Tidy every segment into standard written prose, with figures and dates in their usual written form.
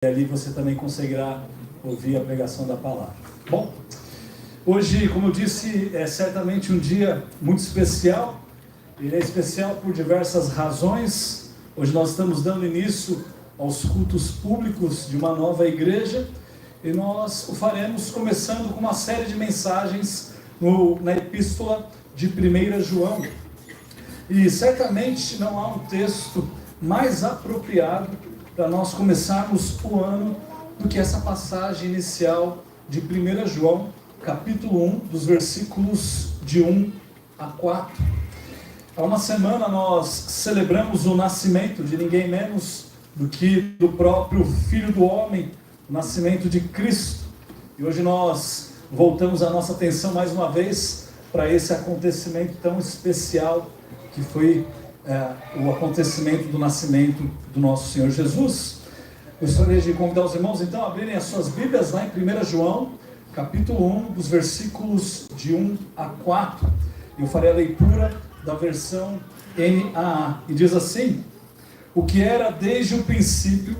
E ali você também conseguirá ouvir a pregação da palavra. Bom, hoje, como eu disse, é certamente um dia muito especial. Ele é especial por diversas razões. Hoje nós estamos dando início aos cultos públicos de uma nova igreja. E nós o faremos começando com uma série de mensagens na epístola de 1 João. E certamente não há um texto mais apropriado para nós começarmos o ano do que essa passagem inicial de 1 João, capítulo 1, dos versículos de 1 a 4. Há uma semana nós celebramos o nascimento de ninguém menos do que do próprio Filho do Homem, o nascimento de Cristo. E hoje nós voltamos a nossa atenção mais uma vez para esse acontecimento tão especial que foi o acontecimento do nascimento do nosso Senhor Jesus. Eu gostaria de convidar os irmãos então a abrirem as suas Bíblias lá em 1 João, capítulo 1, dos versículos de 1 a 4. Eu farei a leitura da versão NAA, e diz assim: o que era desde o princípio,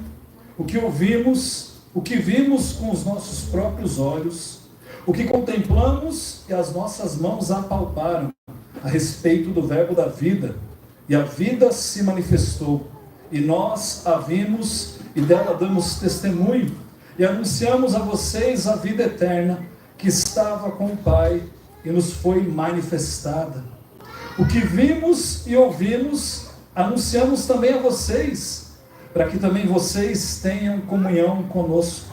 o que ouvimos, o que vimos com os nossos próprios olhos, o que contemplamos e as nossas mãos apalparam a respeito do verbo da vida, e a vida se manifestou, e nós a vimos e dela damos testemunho, e anunciamos a vocês a vida eterna que estava com o Pai e nos foi manifestada. O que vimos e ouvimos, anunciamos também a vocês, para que também vocês tenham comunhão conosco.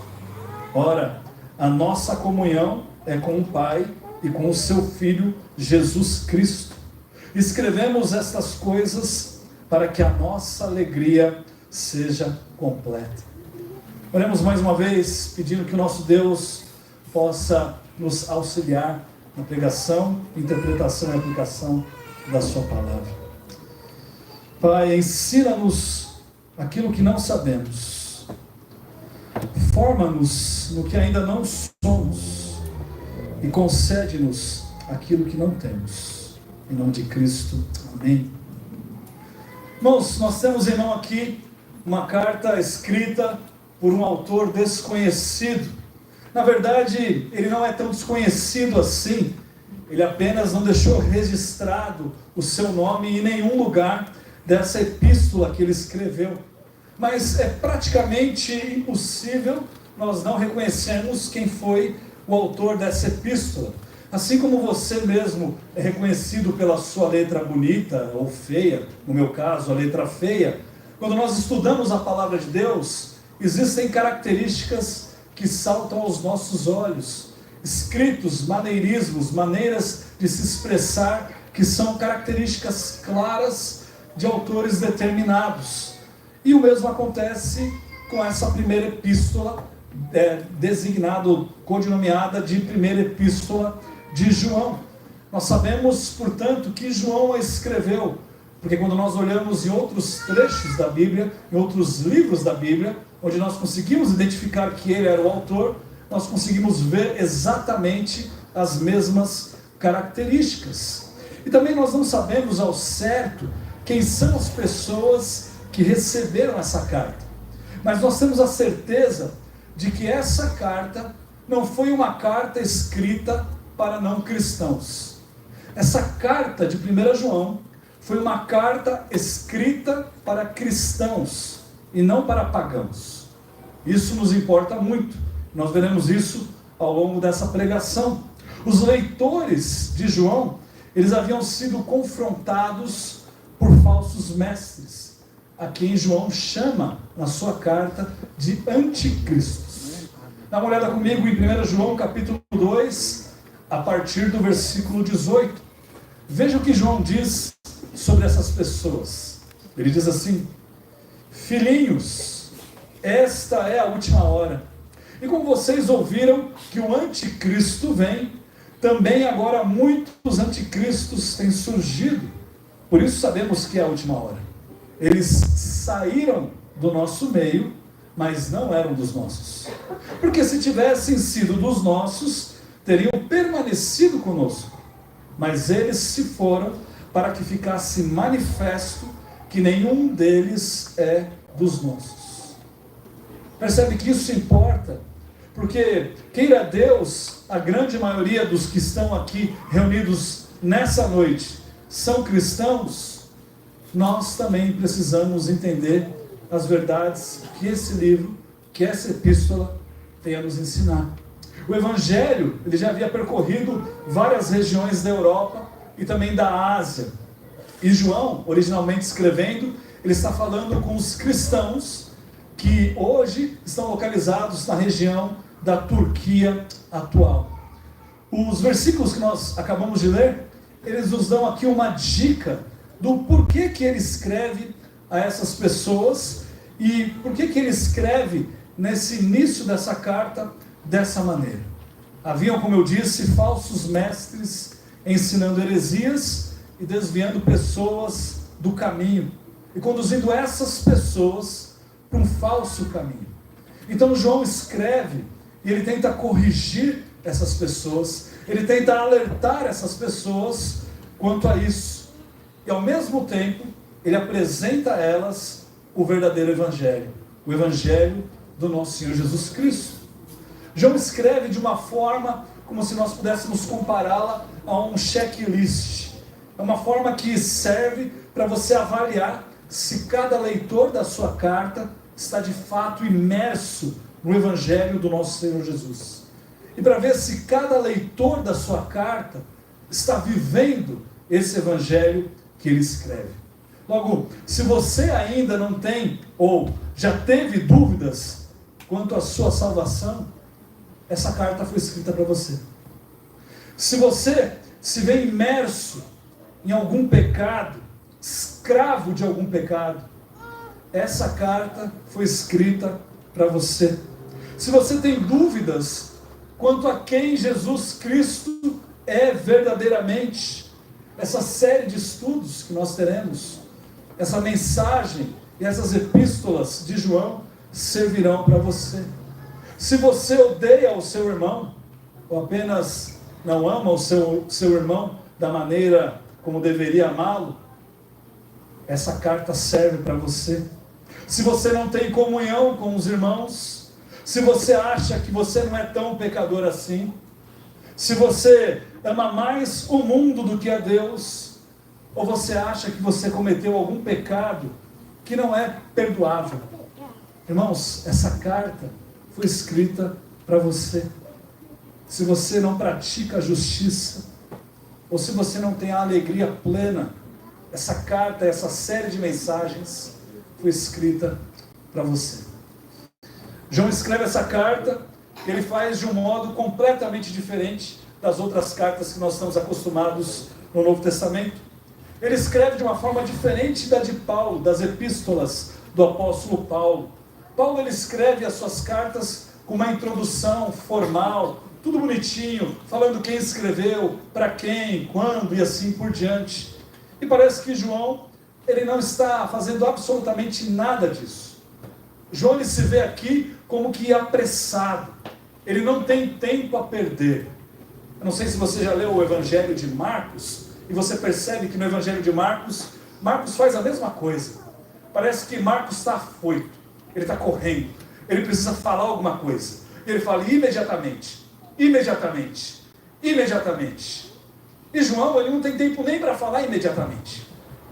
Ora, a nossa comunhão é com o Pai e com o seu Filho Jesus Cristo. Escrevemos estas coisas para que a nossa alegria seja completa. Oremos mais uma vez, pedindo que o nosso Deus possa nos auxiliar na pregação, interpretação e aplicação da sua palavra. Pai, ensina-nos aquilo que não sabemos. Forma-nos no que ainda não somos e concede-nos aquilo que não temos. Em nome de Cristo, amém. Irmãos, nós temos irmão aqui uma carta escrita por um autor desconhecido. Na verdade, ele não é tão desconhecido assim. Ele apenas não deixou registrado o seu nome em nenhum lugar dessa epístola que ele escreveu. Mas é praticamente impossível nós não reconhecermos quem foi o autor dessa epístola. Assim como você mesmo é reconhecido pela sua letra bonita ou feia, no meu caso, a letra feia, quando nós estudamos a palavra de Deus, existem características que saltam aos nossos olhos, escritos, maneirismos, maneiras de se expressar, que são características claras de autores determinados. E o mesmo acontece com essa primeira epístola, codinomeada de primeira epístola de João. Nós sabemos, portanto, que João a escreveu, porque quando nós olhamos em outros trechos da Bíblia, em outros livros da Bíblia, onde nós conseguimos identificar que ele era o autor, nós conseguimos ver exatamente as mesmas características. E também nós não sabemos ao certo quem são as pessoas que receberam essa carta. Mas nós temos a certeza de que essa carta não foi uma carta escrita para não cristãos. Essa carta de 1 João foi uma carta escrita para cristãos e não para pagãos. Isso nos importa muito. Nós veremos isso ao longo dessa pregação. Os leitores de João, eles haviam sido confrontados por falsos mestres, a quem João chama na sua carta de anticristos. Dá uma olhada comigo em 1 João capítulo 2, a partir do versículo 18. Veja o que João diz sobre essas pessoas. Ele diz assim: filhinhos, esta é a última hora. E como vocês ouviram que o anticristo vem, também agora muitos anticristos têm surgido. Por isso sabemos que é a última hora. Eles saíram do nosso meio, mas não eram dos nossos. Porque se tivessem sido dos nossos, teriam permanecido conosco. Mas eles se foram para que ficasse manifesto que nenhum deles é dos nossos. Percebe que isso importa? Porque, queira Deus, a grande maioria dos que estão aqui reunidos nessa noite são cristãos. Nós também precisamos entender as verdades que esse livro, que essa epístola tem a nos ensinar. O Evangelho, ele já havia percorrido várias regiões da Europa e também da Ásia. E João, originalmente escrevendo, ele está falando com os cristãos que hoje estão localizados na região da Turquia atual. Os versículos que nós acabamos de ler, eles nos dão aqui uma dica do porquê que ele escreve a essas pessoas e porquê que ele escreve nesse início dessa carta dessa maneira. Haviam, como eu disse, falsos mestres ensinando heresias e desviando pessoas do caminho e conduzindo essas pessoas para um falso caminho. Então João escreve e ele tenta corrigir essas pessoas, ele tenta alertar essas pessoas quanto a isso. E ao mesmo tempo, ele apresenta a elas o verdadeiro Evangelho, o Evangelho do nosso Senhor Jesus Cristo. João escreve de uma forma como se nós pudéssemos compará-la a um checklist. É uma forma que serve para você avaliar se cada leitor da sua carta está de fato imerso no Evangelho do nosso Senhor Jesus. E para ver se cada leitor da sua carta está vivendo esse Evangelho que ele escreve. Logo, se você ainda não tem ou já teve dúvidas quanto à sua salvação, essa carta foi escrita para você. Se você se vê imerso em algum pecado, escravo de algum pecado, essa carta foi escrita para você. Se você tem dúvidas quanto a quem Jesus Cristo é verdadeiramente, essa série de estudos que nós teremos, essa mensagem e essas epístolas de João servirão para você. Se você odeia o seu irmão, ou apenas não ama o seu irmão da maneira como deveria amá-lo, essa carta serve para você. Se você não tem comunhão com os irmãos, se você acha que você não é tão pecador assim, se você ama mais o mundo do que a Deus, ou você acha que você cometeu algum pecado que não é perdoável, irmãos, essa carta foi escrita para você. Se você não pratica a justiça, ou se você não tem a alegria plena, essa carta, essa série de mensagens foi escrita para você. João escreve essa carta, ele faz de um modo completamente diferente das outras cartas que nós estamos acostumados no Novo Testamento. Ele escreve de uma forma diferente da de Paulo, das epístolas do apóstolo Paulo. Paulo, ele escreve as suas cartas com uma introdução formal, tudo bonitinho, falando quem escreveu, para quem, quando e assim por diante. E parece que João, ele não está fazendo absolutamente nada disso. João, ele se vê aqui como que apressado. Ele não tem tempo a perder. Eu não sei se você já leu o Evangelho de Marcos, e você percebe que no Evangelho de Marcos, Marcos faz a mesma coisa. Parece que Marcos está afoito, ele está correndo, ele precisa falar alguma coisa. Ele fala imediatamente, imediatamente, imediatamente. E João, ele não tem tempo nem para falar imediatamente.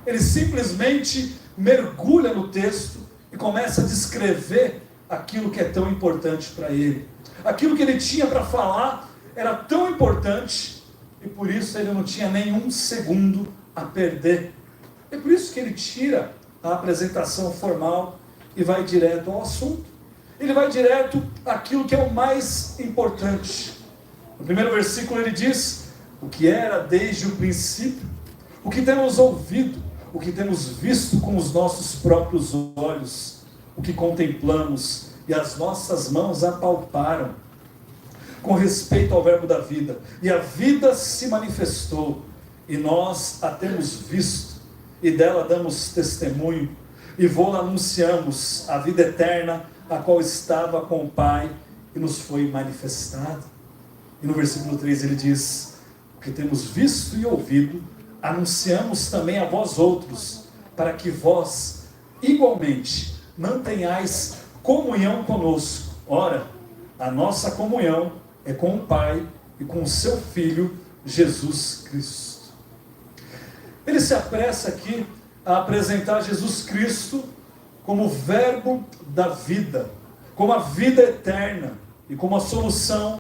Ele simplesmente mergulha no texto e começa a descrever aquilo que é tão importante para ele. Aquilo que ele tinha para falar era tão importante e por isso ele não tinha nenhum segundo a perder. É por isso que ele tira a apresentação formal e vai direto ao assunto. Ele vai direto àquilo que é o mais importante. No primeiro versículo ele diz: o que era desde o princípio, o que temos ouvido, o que temos visto com os nossos próprios olhos, o que contemplamos e as nossas mãos apalparam, com respeito ao verbo da vida. E a vida se manifestou, e nós a temos visto, e dela damos testemunho, e vô-la anunciamos, a vida eterna, a qual estava com o Pai, e nos foi manifestada. E no versículo 3 ele diz: o que temos visto e ouvido, anunciamos também a vós outros, para que vós, igualmente, mantenhais comunhão conosco. Ora, a nossa comunhão é com o Pai e com o seu Filho, Jesus Cristo. Ele se apressa aqui a apresentar Jesus Cristo como o verbo da vida, como a vida eterna e como a solução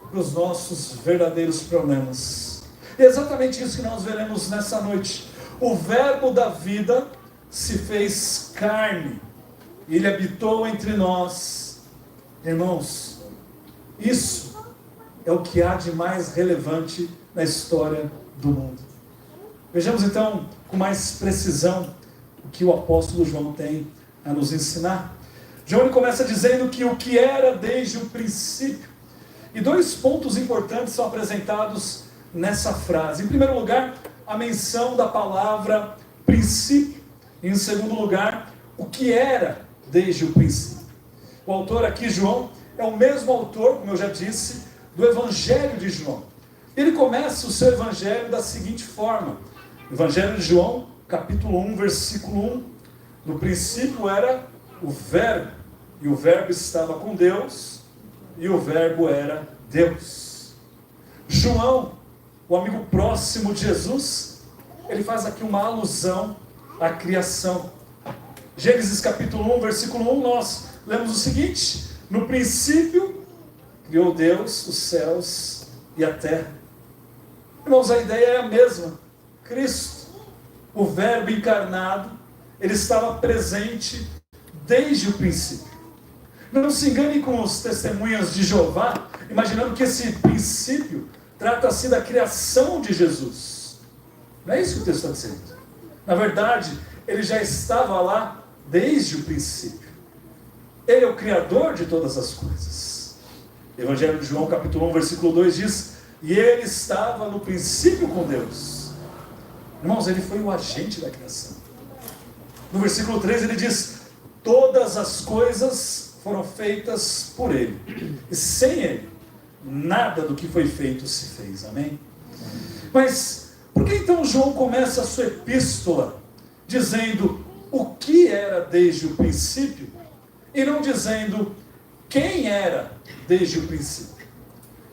para os nossos verdadeiros problemas. E é exatamente isso que nós veremos nessa noite. O verbo da vida se fez carne, ele habitou entre nós. Irmãos, isso é o que há de mais relevante na história do mundo. Vejamos então com mais precisão o que o apóstolo João tem a nos ensinar. João ele começa dizendo que o que era desde o princípio. E dois pontos importantes são apresentados nessa frase. Em primeiro lugar, a menção da palavra princípio. Em segundo lugar, o que era desde o princípio. O autor aqui, João, é o mesmo autor, como eu já disse, do Evangelho de João. Ele começa o seu Evangelho da seguinte forma. Evangelho de João, capítulo 1, versículo 1. No princípio era o Verbo, e o Verbo estava com Deus, e o Verbo era Deus. João, o amigo próximo de Jesus, ele faz aqui uma alusão à criação. Gênesis capítulo 1, versículo 1, nós lemos o seguinte: no princípio criou Deus os céus e a terra. Irmãos, a ideia é a mesma. Cristo, o Verbo encarnado, ele estava presente desde o princípio. Não se engane com os testemunhas de Jeová, imaginando que esse princípio trata-se da criação de Jesus. Não é isso que o texto está dizendo. Na verdade, ele já estava lá desde o princípio. Ele é o Criador de todas as coisas. Evangelho de João, capítulo 1, versículo 2 diz: e ele estava no princípio com Deus. Irmãos, ele foi o agente da criação. No versículo 3 ele diz: todas as coisas foram feitas por ele, e sem ele, nada do que foi feito se fez. Amém? Mas, por que então João começa a sua epístola dizendo o que era desde o princípio, e não dizendo quem era desde o princípio?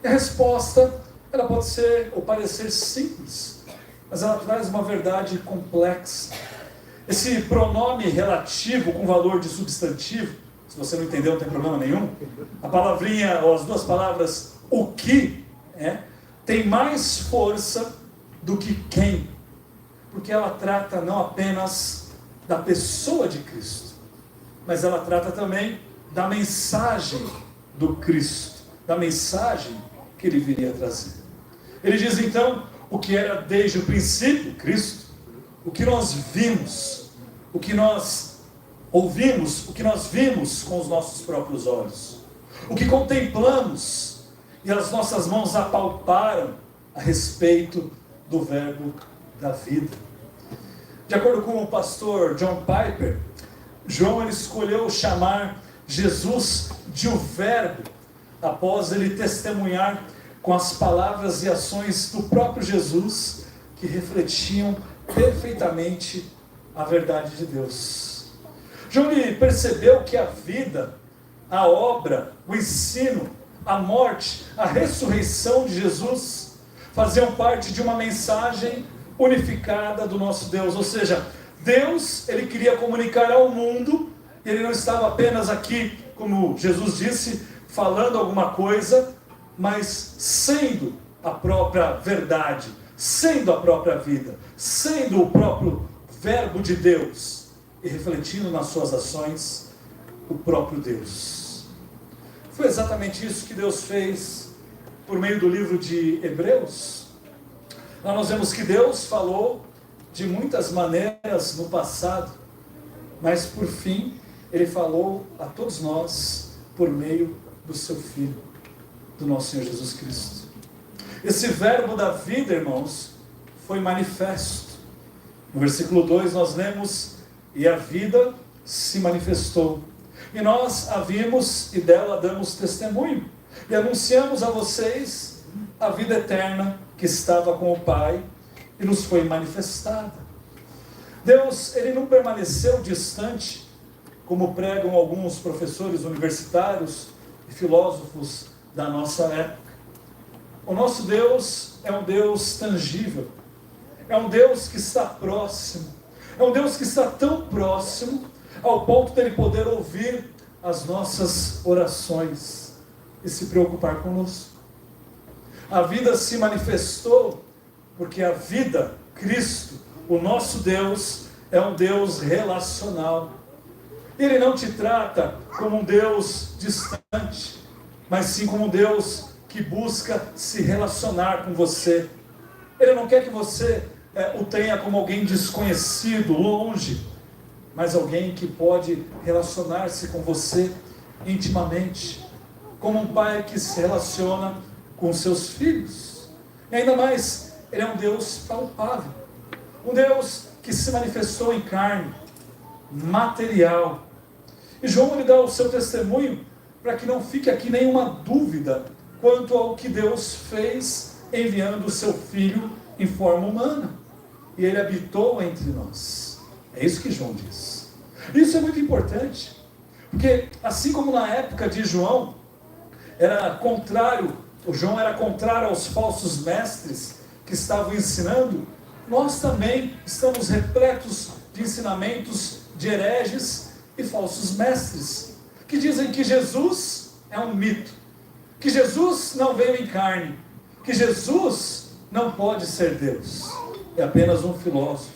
A resposta, ela pode ser ou parecer simples, mas ela traz uma verdade complexa. Esse pronome relativo com valor de substantivo, se você não entendeu, não tem problema nenhum. A palavrinha, ou as duas palavras, o que, tem mais força do que quem. Porque ela trata não apenas da pessoa de Cristo, mas ela trata também da mensagem do Cristo, da mensagem que ele viria trazer. Ele diz então, o que era desde o princípio, Cristo, o que nós vimos, o que nós ouvimos, o que nós vimos com os nossos próprios olhos, o que contemplamos e as nossas mãos apalparam a respeito do verbo da vida. De acordo com o pastor John Piper, João ele escolheu chamar Jesus de o Verbo, após ele testemunhar com as palavras e ações do próprio Jesus, que refletiam perfeitamente a verdade de Deus. João percebeu que a vida, a obra, o ensino, a morte, a ressurreição de Jesus faziam parte de uma mensagem unificada do nosso Deus. Ou seja, Deus, ele queria comunicar ao mundo, e ele não estava apenas aqui, como Jesus disse, falando alguma coisa, mas sendo a própria verdade, sendo a própria vida, sendo o próprio Verbo de Deus, e refletindo nas suas ações o próprio Deus. Foi exatamente isso que Deus fez por meio do livro de Hebreus. Lá nós vemos que Deus falou de muitas maneiras no passado, mas por fim, ele falou a todos nós por meio do seu Filho, do nosso Senhor Jesus Cristo. Esse verbo da vida, irmãos, foi manifesto. No versículo 2 nós lemos: e a vida se manifestou, e nós a vimos e dela damos testemunho, e anunciamos a vocês a vida eterna que estava com o Pai e nos foi manifestada. Deus, ele não permaneceu distante como pregam alguns professores universitários e filósofos da nossa época. O nosso Deus é um Deus tangível, é um Deus que está próximo, é um Deus que está tão próximo ao ponto de Ele poder ouvir as nossas orações e se preocupar conosco. A vida se manifestou porque a vida, Cristo, o nosso Deus, é um Deus relacional. Ele não te trata como um Deus distante, mas sim como um Deus que busca se relacionar com você. Ele não quer que você o tenha como alguém desconhecido, longe, mas alguém que pode relacionar-se com você intimamente, como um pai que se relaciona com seus filhos. E ainda mais, Ele é um Deus palpável, um Deus que se manifestou em carne, material. E João lhe dá o seu testemunho para que não fique aqui nenhuma dúvida quanto ao que Deus fez enviando o seu Filho em forma humana. E Ele habitou entre nós. É isso que João diz. Isso é muito importante, porque assim como na época de João, João era contrário aos falsos mestres que estavam ensinando, nós também estamos repletos de ensinamentos de hereges e falsos mestres, que dizem que Jesus é um mito, que Jesus não veio em carne, que Jesus não pode ser Deus, é apenas um filósofo.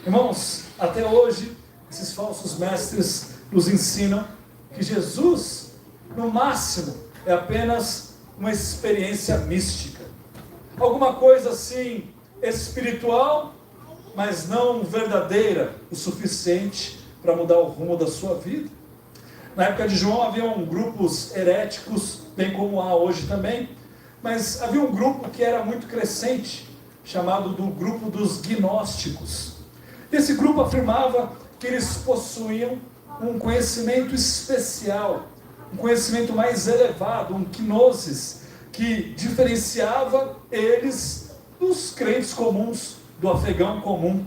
Irmãos, até hoje, esses falsos mestres nos ensinam que Jesus, no máximo, é apenas uma experiência mística, alguma coisa assim, espiritual, mas não verdadeira o suficiente para mudar o rumo da sua vida. Na época de João haviam grupos heréticos, bem como há hoje também, mas havia um grupo que era muito crescente, chamado do grupo dos gnósticos. Esse grupo afirmava que eles possuíam um conhecimento especial, um conhecimento mais elevado, um gnosis, que diferenciava eles dos crentes comuns, do afegão comum.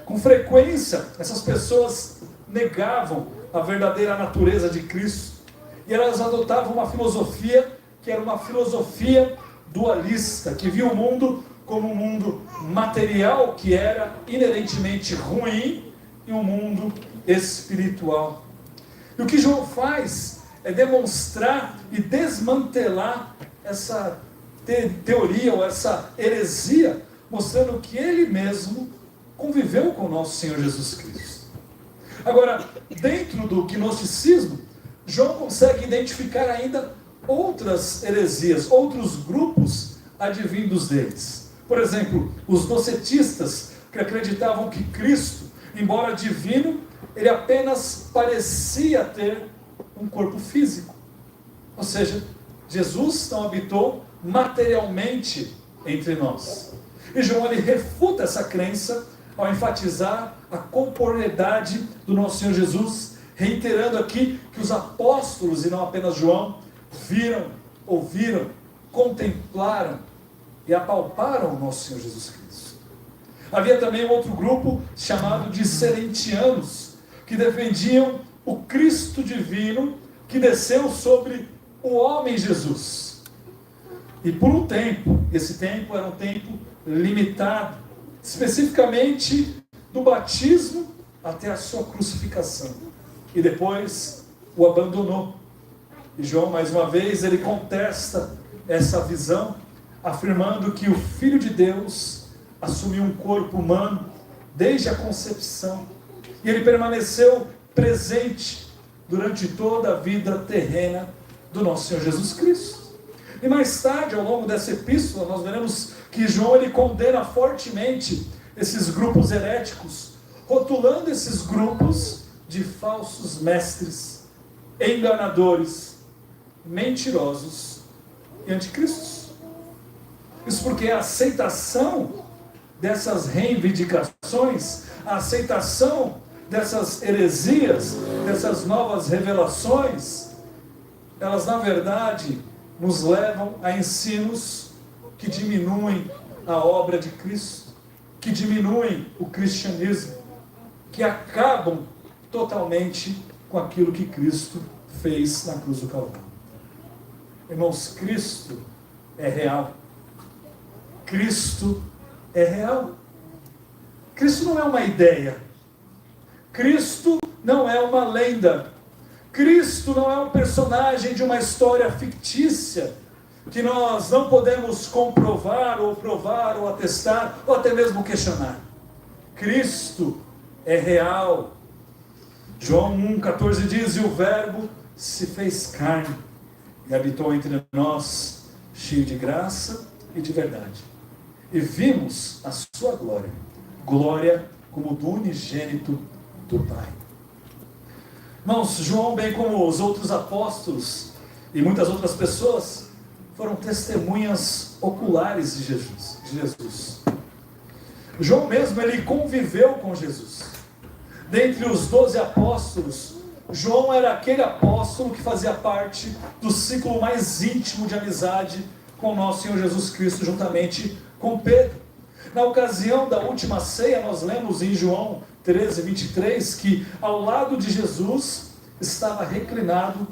Com frequência, essas pessoas negavam a verdadeira natureza de Cristo, e elas adotavam uma filosofia que era uma filosofia dualista, que via o mundo como um mundo material, que era inerentemente ruim, e um mundo espiritual. E o que João faz é demonstrar e desmantelar essa teoria ou essa heresia, mostrando que ele mesmo conviveu com o nosso Senhor Jesus Cristo. Agora, dentro do gnosticismo, João consegue identificar ainda outras heresias, outros grupos advindos deles. Por exemplo, os docetistas, que acreditavam que Cristo, embora divino, ele apenas parecia ter um corpo físico. Ou seja, Jesus não habitou materialmente entre nós. E João ele refuta essa crença ao enfatizar a corporeidade do nosso Senhor Jesus, reiterando aqui que os apóstolos, e não apenas João, viram, ouviram, contemplaram e apalparam o nosso Senhor Jesus Cristo. Havia também um outro grupo chamado de serentianos, que defendiam o Cristo divino que desceu sobre o homem Jesus. E por um tempo, esse tempo era um tempo limitado, especificamente do batismo até a sua crucificação. E depois o abandonou. E João, mais uma vez, ele contesta essa visão, afirmando que o Filho de Deus assumiu um corpo humano desde a concepção. E ele permaneceu presente durante toda a vida terrena do nosso Senhor Jesus Cristo. E mais tarde, ao longo dessa epístola, nós veremos que João ele condena fortemente esses grupos heréticos, rotulando esses grupos de falsos mestres, enganadores, mentirosos e anticristos. Isso porque a aceitação dessas reivindicações, a aceitação dessas heresias, dessas novas revelações, elas na verdade nos levam a ensinos que diminuem a obra de Cristo, que diminuem o cristianismo, que acabam totalmente com aquilo que Cristo fez na cruz do Calvário. Irmãos, Cristo é real. Cristo é real. Cristo não é uma ideia. Cristo não é uma lenda. Cristo não é um personagem de uma história fictícia que nós não podemos comprovar, ou provar, ou atestar, ou até mesmo questionar. Cristo é real. João 1,14 diz: e o Verbo se fez carne e habitou entre nós, cheio de graça e de verdade. E vimos a sua glória, glória como do unigênito do Pai. Irmãos, João, bem como os outros apóstolos e muitas outras pessoas, foram testemunhas oculares de Jesus. João mesmo, ele conviveu com Jesus. Dentre os 12 apóstolos, João era aquele apóstolo que fazia parte do ciclo mais íntimo de amizade com o nosso Senhor Jesus Cristo, juntamente com Pedro. Na ocasião da última ceia, nós lemos em João 13:23, que ao lado de Jesus estava reclinado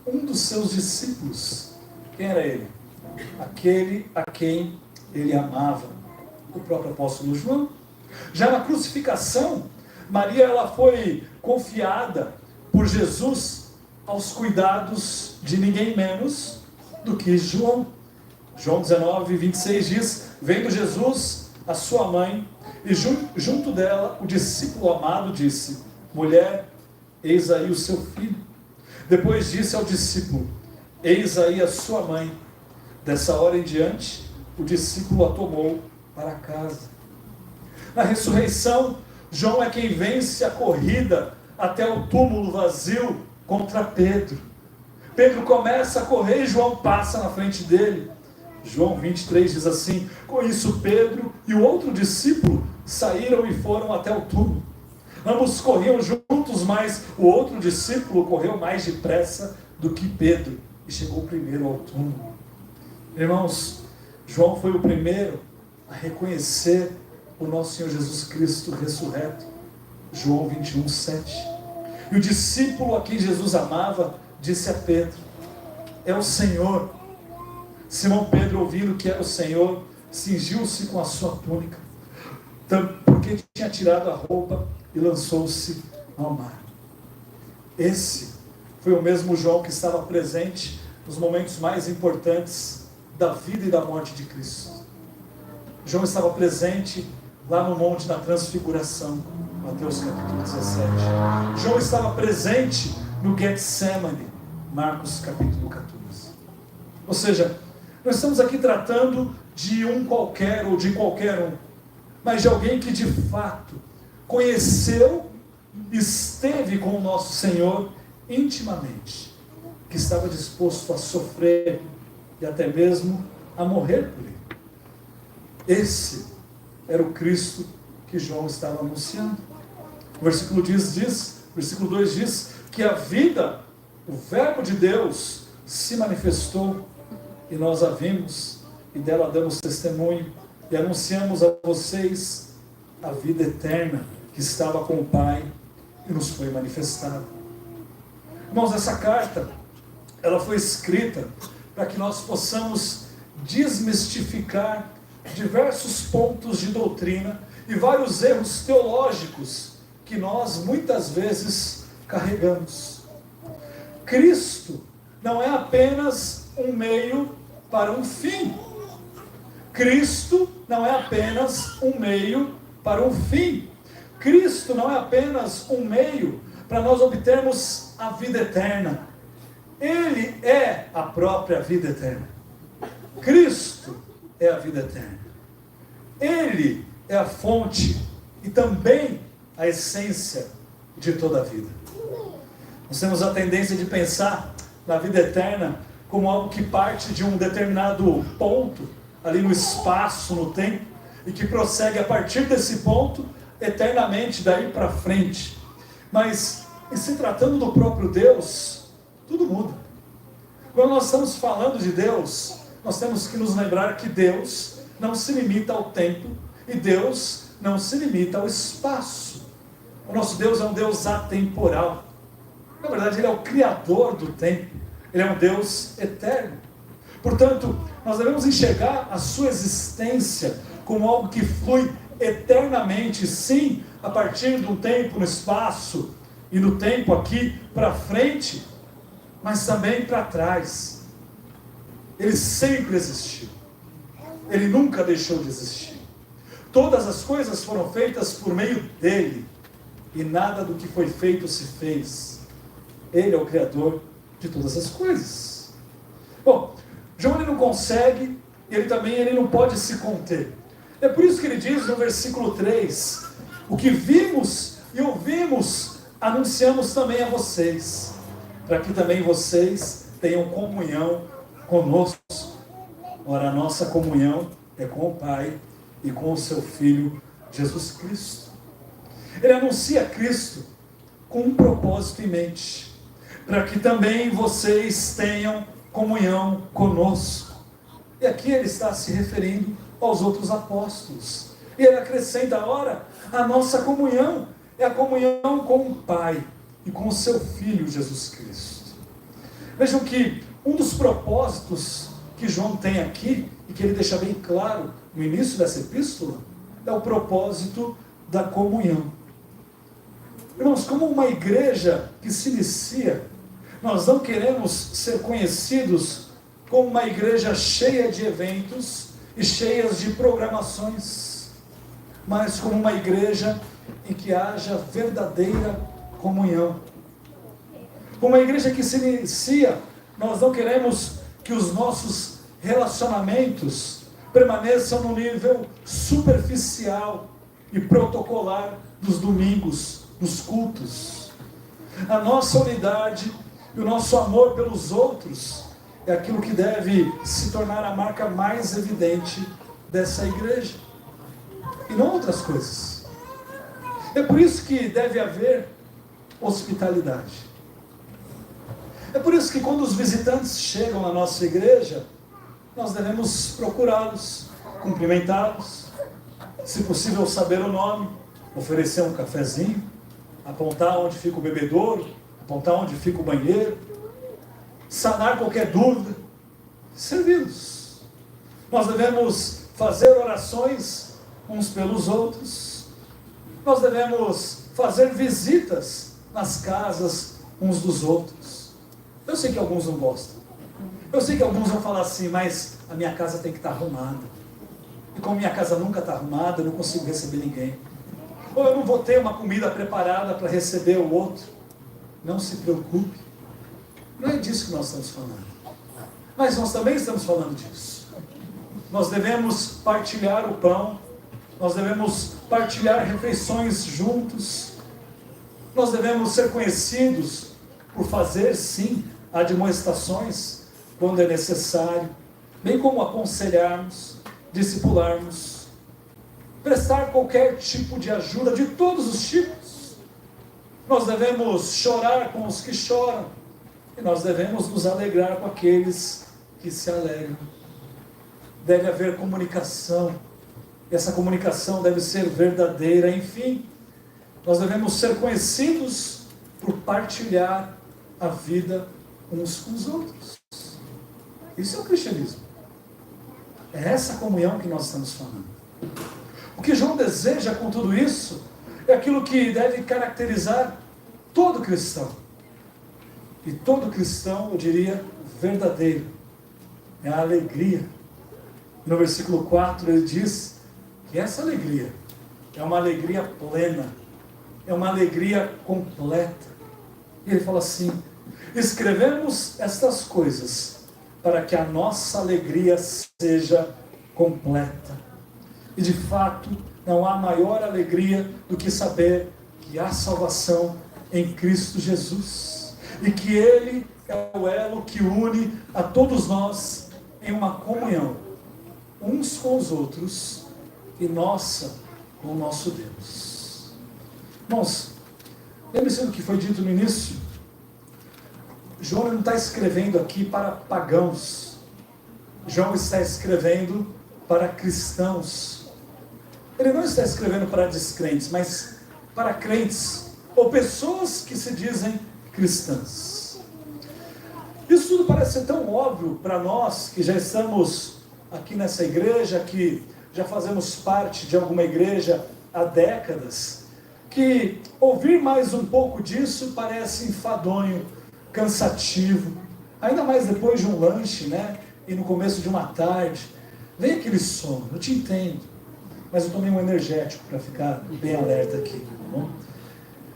um dos seus discípulos. Quem era ele? Aquele a quem ele amava, o próprio apóstolo João. Já na crucificação, Maria, ela foi confiada por Jesus aos cuidados de ninguém menos do que João. João 19:26 diz: vendo Jesus a sua mãe, e junto dela o discípulo amado, disse: mulher, eis aí o seu filho. Depois disse ao discípulo: eis aí a sua mãe. Dessa hora em diante, o discípulo a tomou para casa. Na ressurreição, João é quem vence a corrida até o túmulo vazio contra Pedro. Pedro começa a correr e João passa na frente dele. João 23 diz assim: com isso Pedro e o outro discípulo saíram e foram até o túmulo. Ambos corriam juntos, mas o outro discípulo correu mais depressa do que Pedro e chegou primeiro ao túmulo. Irmãos, João foi o primeiro a reconhecer o nosso Senhor Jesus Cristo ressurreto. João 21:7. E o discípulo a quem Jesus amava disse a Pedro: é o Senhor. Simão Pedro, ouvindo que era o Senhor, cingiu-se com a sua túnica, porque tinha tirado a roupa, e lançou-se ao mar. Esse foi o mesmo João que estava presente nos momentos mais importantes da vida e da morte de Cristo. João estava presente lá no monte da transfiguração, Mateus capítulo 17. João estava presente no Getsemane, Marcos capítulo 14. Ou seja, nós estamos aqui tratando de um qualquer ou de qualquer um, mas de alguém que de fato conheceu, esteve com o nosso Senhor intimamente, que estava disposto a sofrer e até mesmo a morrer por ele. Esse era o Cristo que João estava anunciando. O versículo 2 diz que a vida, o Verbo de Deus, se manifestou e nós a vimos e dela damos testemunho e anunciamos a vocês a vida eterna que estava com o Pai e nos foi manifestada. Irmãos, essa carta, ela foi escrita para que nós possamos desmistificar diversos pontos de doutrina e vários erros teológicos que nós muitas vezes carregamos. Cristo não é apenas um meio para um fim. Cristo não é apenas um meio para um fim. Cristo não é apenas um meio para nós obtermos a vida eterna. Ele é a própria vida eterna. Cristo é a vida eterna. Ele é a fonte e também a essência de toda a vida. Nós temos a tendência de pensar na vida eterna como algo que parte de um determinado ponto, ali no espaço, no tempo, e que prossegue a partir desse ponto, eternamente, daí para frente. Mas, em se tratando do próprio Deus, tudo muda. Quando nós estamos falando de Deus, nós temos que nos lembrar que Deus não se limita ao tempo, e Deus não se limita ao espaço. O nosso Deus é um Deus atemporal. Na verdade, Ele é o Criador do tempo. Ele é um Deus eterno. Portanto, nós devemos enxergar a sua existência como algo que flui eternamente, sim, a partir de um tempo no espaço e no tempo aqui para frente, mas também para trás. Ele sempre existiu. Ele nunca deixou de existir. Todas as coisas foram feitas por meio dele, e nada do que foi feito se fez. Ele é o Criador de todas as coisas. Bom, João ele não consegue, ele não pode se conter. É por isso que ele diz no versículo 3, o que vimos e ouvimos, anunciamos também a vocês, para que também vocês tenham comunhão conosco. Ora, a nossa comunhão é com o Pai e com o seu Filho, Jesus Cristo. Ele anuncia Cristo com um propósito em mente, para que também vocês tenham comunhão conosco. E aqui ele está se referindo aos outros apóstolos. E ele acrescenta, ora, a nossa comunhão é a comunhão com o Pai e com o seu Filho, Jesus Cristo. Vejam que um dos propósitos que João tem aqui, e que ele deixa bem claro no início dessa epístola, é o propósito da comunhão. Irmãos, como uma igreja que se inicia, nós não queremos ser conhecidos como uma igreja cheia de eventos e cheias de programações, mas como uma igreja em que haja verdadeira comunhão. Como uma igreja que se inicia, nós não queremos que os nossos relacionamentos permaneçam no nível superficial e protocolar dos domingos, dos cultos. A nossa unidade e o nosso amor pelos outros é aquilo que deve se tornar a marca mais evidente dessa igreja, e não outras coisas. É por isso que deve haver hospitalidade. É por isso que quando os visitantes chegam na nossa igreja, nós devemos procurá-los, cumprimentá-los, se possível saber o nome, oferecer um cafezinho, apontar onde fica o bebedouro, apontar onde fica o banheiro, sanar qualquer dúvida, servi-los. Nós devemos fazer orações uns pelos outros, nós devemos fazer visitas nas casas uns dos outros. Eu sei que alguns não gostam, eu sei que alguns vão falar assim, mas a minha casa tem que estar arrumada, e como minha casa nunca está arrumada, eu não consigo receber ninguém, ou eu não vou ter uma comida preparada para receber o outro. Não se preocupe, não é disso que nós estamos falando, mas nós também estamos falando disso. Nós devemos partilhar o pão, nós devemos partilhar refeições juntos, nós devemos ser conhecidos por fazer, sim, admoestações quando é necessário, bem como aconselharmos, discipularmos, prestar qualquer tipo de ajuda, de todos os tipos. Nós devemos chorar com os que choram, e nós devemos nos alegrar com aqueles que se alegram. Deve haver comunicação, e essa comunicação deve ser verdadeira. Enfim, nós devemos ser conhecidos por partilhar a vida uns com os outros. Isso é o cristianismo. É essa comunhão que nós estamos falando. O que João deseja com tudo isso é aquilo que deve caracterizar todo cristão. E todo cristão, eu diria, verdadeiro. É a alegria. No versículo 4 ele diz que essa alegria é uma alegria plena, é uma alegria completa. E ele fala assim: escrevemos estas coisas para que a nossa alegria seja completa. E de fato, não há maior alegria do que saber que há salvação em Cristo Jesus, e que Ele é o elo que une a todos nós em uma comunhão, uns com os outros, e nossa com o nosso Deus. Irmãos, lembre-se do que foi dito no início. João não está escrevendo aqui para pagãos, João está escrevendo para cristãos. Ele não está escrevendo para descrentes, mas para crentes ou pessoas que se dizem cristãs. Isso tudo parece ser tão óbvio para nós que já estamos aqui nessa igreja, que já fazemos parte de alguma igreja há décadas, que ouvir mais um pouco disso parece enfadonho, cansativo, ainda mais depois de um lanche, né? E no começo de uma tarde, vem aquele sono, eu te entendo, mas eu tomei um energético para ficar bem alerta aqui, tá bom?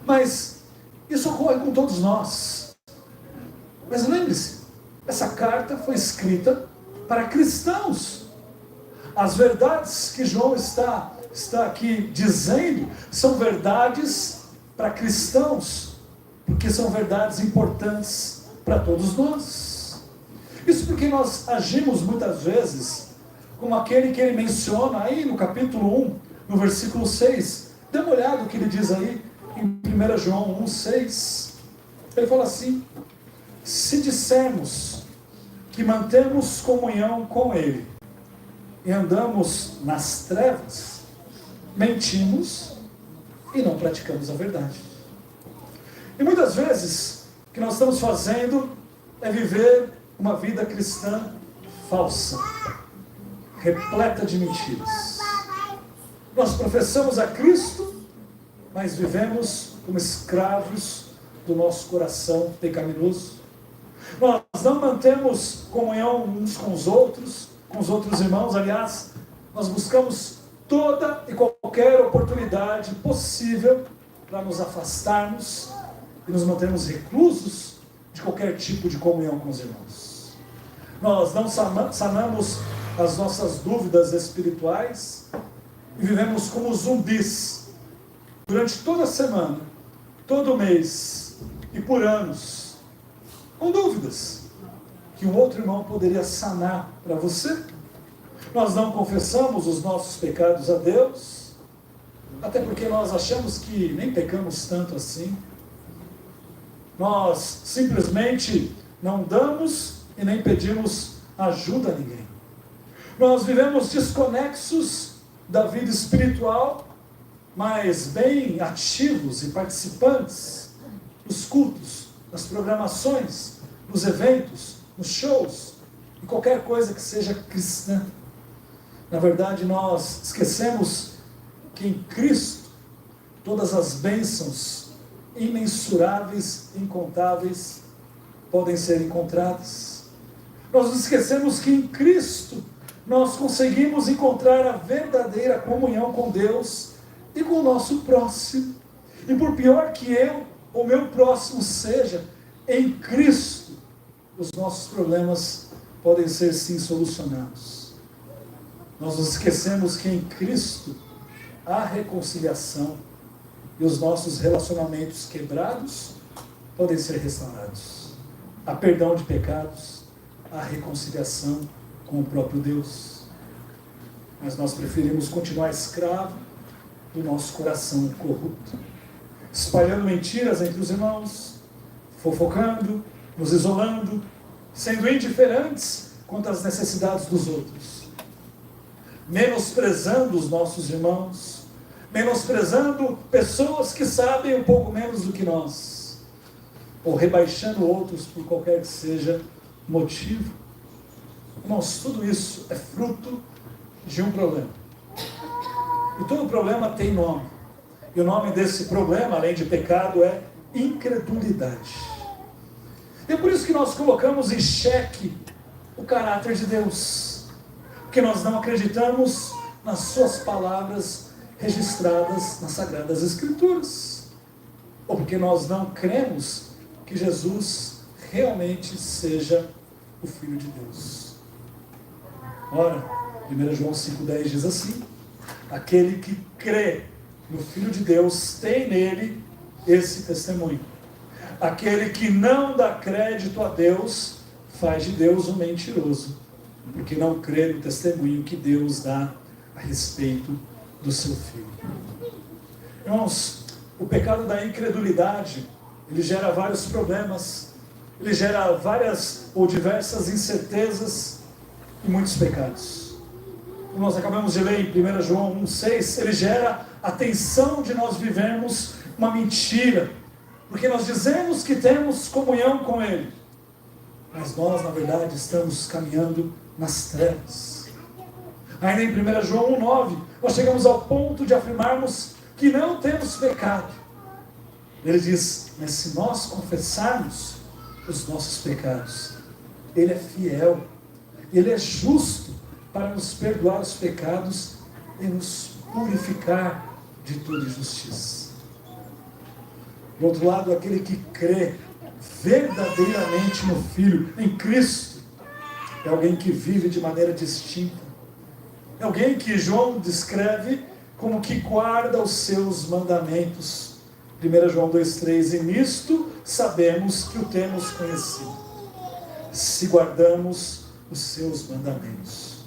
Mas isso ocorre com todos nós. Mas lembre-se, essa carta foi escrita para cristãos. As verdades que João está aqui dizendo são verdades para cristãos, porque são verdades importantes para todos nós. Isso porque nós agimos muitas vezes como aquele que ele menciona aí no capítulo 1, no versículo 6. Dê uma olhada o que ele diz aí em 1 João 1,6. Ele fala assim: se dissermos que mantemos comunhão com ele e andamos nas trevas, mentimos e não praticamos a verdade. E muitas vezes o que nós estamos fazendo é viver uma vida cristã falsa, repleta de mentiras. Nós professamos a Cristo, mas vivemos como escravos do nosso coração pecaminoso. Nós não mantemos comunhão uns com os outros irmãos. Aliás, nós buscamos toda e qualquer oportunidade possível para nos afastarmos e nos mantermos reclusos de qualquer tipo de comunhão com os irmãos. Nós não sanamos as nossas dúvidas espirituais e vivemos como zumbis durante toda a semana, todo mês e por anos, com dúvidas que um outro irmão poderia sanar para você. Nós não confessamos os nossos pecados a Deus, até porque nós achamos que nem pecamos tanto assim. Nós simplesmente não damos e nem pedimos ajuda a ninguém. Nós vivemos desconexos da vida espiritual, mas bem ativos e participantes nos cultos, nas programações, nos eventos, nos shows, e qualquer coisa que seja cristã. Na verdade, nós esquecemos que em Cristo todas as bênçãos imensuráveis, incontáveis, podem ser encontradas. Nós nos esquecemos que em Cristo nós conseguimos encontrar a verdadeira comunhão com Deus e com o nosso próximo. E por pior que eu ou meu próximo seja, em Cristo os nossos problemas podem ser sim solucionados. Nós nos esquecemos que em Cristo há reconciliação e os nossos relacionamentos quebrados podem ser restaurados. Há perdão de pecados, há reconciliação com o próprio Deus. Mas nós preferimos continuar escravo do nosso coração corrupto, espalhando mentiras entre os irmãos, fofocando, nos isolando, sendo indiferentes quanto às necessidades dos outros, menosprezando os nossos irmãos, menosprezando pessoas que sabem um pouco menos do que nós, ou rebaixando outros por qualquer que seja motivo. Irmãos, tudo isso é fruto de um problema. E todo problema tem nome. E o nome desse problema, além de pecado, é incredulidade. E é por isso que nós colocamos em xeque o caráter de Deus. Porque nós não acreditamos nas suas palavras registradas nas Sagradas Escrituras. Ou porque nós não cremos que Jesus realmente seja o Filho de Deus. Ora, 1 João 5,10 diz assim: aquele que crê no Filho de Deus tem nele esse testemunho. Aquele que não dá crédito a Deus faz de Deus um mentiroso, porque não crê no testemunho que Deus dá a respeito do seu Filho. Irmãos, o pecado da incredulidade, ele gera vários problemas, ele gera várias ou diversas incertezas e muitos pecados. como nós acabamos de ler em 1 João 1,6, ele gera a tensão de nós vivermos uma mentira, porque nós dizemos que temos comunhão com Ele, mas nós, na verdade, estamos caminhando nas trevas. Ainda em 1 João 1,9, nós chegamos ao ponto de afirmarmos que não temos pecado. Ele diz, mas se nós confessarmos os nossos pecados, Ele é fiel, Ele é justo para nos perdoar os pecados e nos purificar de toda injustiça. Do outro lado, aquele que crê verdadeiramente no Filho, em Cristo, é alguém que vive de maneira distinta. É alguém que João descreve como que guarda os seus mandamentos. 1 João 2,3, e nisto sabemos que o temos conhecido, se guardamos os seus mandamentos.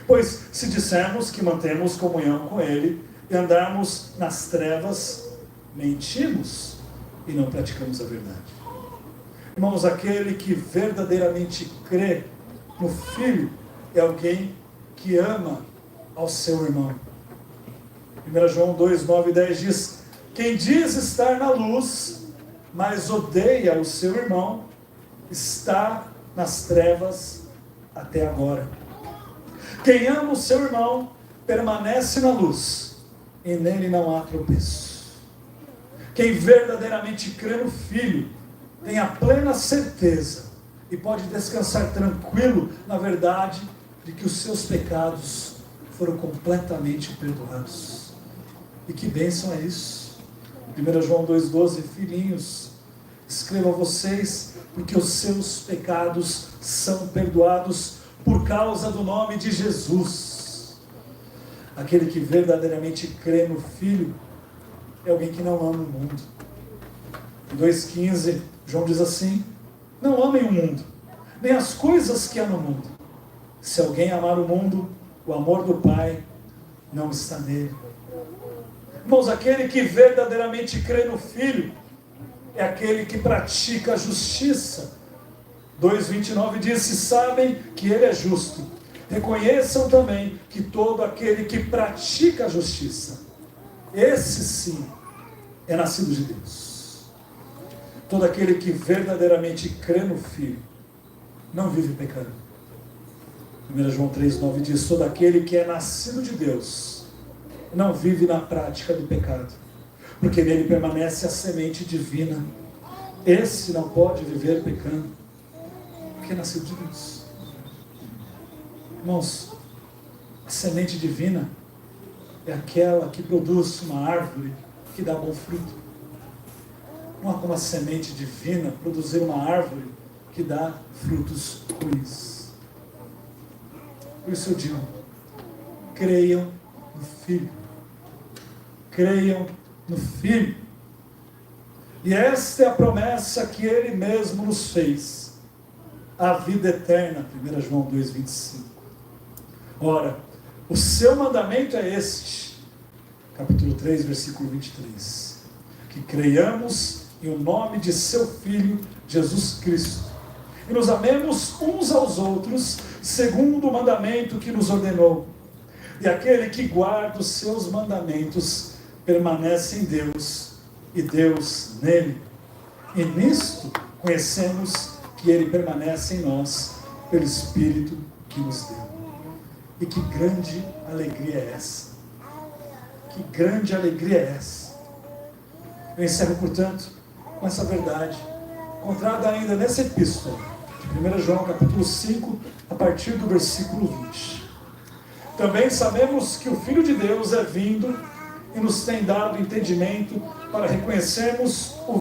Pois se dissermos que mantemos comunhão com Ele e andarmos nas trevas, mentimos e não praticamos a verdade. Irmãos, aquele que verdadeiramente crê no Filho é alguém que ama ao seu irmão. 1 João 2, 9 e 10 diz, quem diz estar na luz, mas odeia o seu irmão, está nas trevas até agora. Quem ama o seu irmão, permanece na luz, e nele não há tropeço. Quem verdadeiramente crê no Filho, tem a plena certeza, e pode descansar tranquilo na verdade, de que os seus pecados foram completamente perdoados. E que bênção é isso! 1 João 2,12, filhinhos, escrevo a vocês, porque os seus pecados são perdoados por causa do nome de Jesus. Aquele que verdadeiramente crê no Filho é alguém que não ama o mundo. Em 2,15, João diz assim, não amem o mundo, nem as coisas que há no mundo. Se alguém amar o mundo, o amor do Pai não está nele. Irmãos, aquele que verdadeiramente crê no Filho é aquele que pratica a justiça. 2,29 diz, se sabem que Ele é justo, reconheçam também que todo aquele que pratica a justiça, esse sim é nascido de Deus. Todo aquele que verdadeiramente crê no Filho não vive pecando. 1 João 3,9 diz, todo aquele que é nascido de Deus não vive na prática do pecado, porque nele permanece a semente divina. Esse não pode viver pecando, porque é nascido de Deus. Irmãos, a semente divina é aquela que produz uma árvore que dá bom fruto. Não há como a semente divina produzir uma árvore que dá frutos ruins. Por isso eu digo, creiam no Filho. Creiam no Filho. E esta é a promessa que Ele mesmo nos fez, a vida eterna, 1 João 2,25. Ora, o seu mandamento é este, capítulo 3, versículo 23, que creiamos em o nome de seu Filho, Jesus Cristo, e nos amemos uns aos outros, segundo o mandamento que nos ordenou. E aquele que guarda os seus mandamentos, permanece em Deus, e Deus nele. E nisto conhecemos que Ele permanece em nós, pelo Espírito que nos deu. E que grande alegria é essa! Que grande alegria é essa! Eu encerro, portanto, com essa verdade, encontrada ainda nessa epístola, de 1 João capítulo 5, a partir do versículo 20. Também sabemos que o Filho de Deus é vindo e nos tem dado entendimento para reconhecermos o